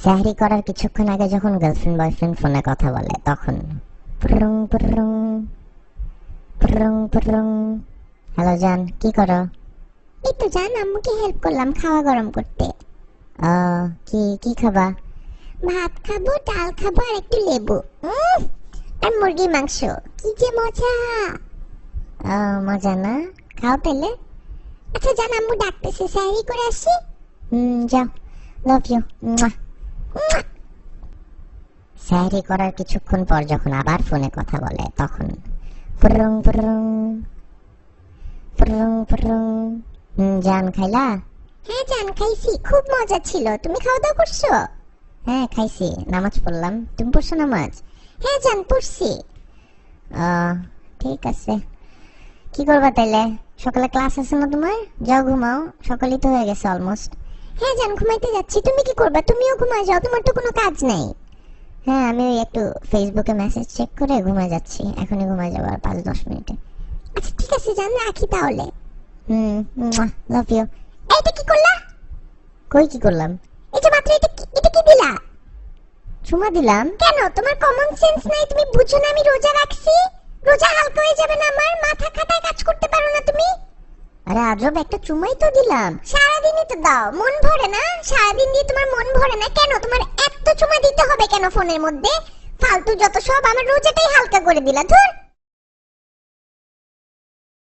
সাহরি করার কিছুক্ষণ আগে যখন গার্লফ্রেন্ড বয়ফ্রেন্ড ফোনে কথা বলে তখন পুরুং পুরুং পুরুং পুরুং। হ্যালো জান, কি করো? এই তো জান, আম্মুকে হেল্প করলাম খাওয়া গরম করতে। কি কি খাবা? ভাত খাবো, ডাল খাবো আর একটু লেবু আর মুরগির মাংস। কি যে মজা! মজা না? খাও তাহলে। আচ্ছা জান, আম্মু ডাকতেছে, সাহরি করে আসি। যাও, লাভ ইউ। সাহরি করার কিছুক্ষণ পর যখন আবার ফোনে কথা বলে তখন পুরুং পুরুং পুরুং পুরুং। জান খাইলা? হ্যাঁ জান খাইছি, খুব মজা ছিল। তুমি খাওয়া দাওয়া করছো? হ্যাঁ খাইছি, নামাজ পড়লাম। তুমি পড়ছো নামাজ? হ্যাঁ জান পড়ছি। ঠিক আছে, কি করবা তাইলে? সকালে ক্লাস আছে না তোমার? যাও ঘুমাও, সকালই তো হয়ে গেছে অলমোস্ট। হ্যাঁ জান ঘুমাইতে যাচ্ছি। তুমি কি করবা? তুমিও ঘুমায় যাও, তোমার তো কোনো কাজ নাই। হ্যাঁ আমি ওই একটু ফেসবুকে মেসেজ চেক করে ঘুমায় যাচ্ছি, এখনই ঘুমায় যাবো আর 5-10 মিনিটে। আচ্ছা ঠিক আছে জান, রাখি তাহলে। Love you. এইটা কি করলা? কই কি করলাম? এই যে মাত্র এটা কি দিলা? চুমা দিলাম। কেন, তোমার কমন সেন্স নাই? তুমি বুঝো না আমি রোজা রাখছি? রোজা হালকা হয়ে যাবে না আমার? মাথা খাটায় কাজ করতে পারো না তুমি? আরে আজব, একটা চুমাই তো দিলাম। সারাদিনই তো দাও, মন ভরে না? সারাদিন দিয়ে তোমার মন ভরে না কেন? তোমার এত চুমা দিতে হবে কেন ফোনের মধ্যে? ফালতু যত সব, আমার রোজাটাই হালকা করে দিলা। ধুর।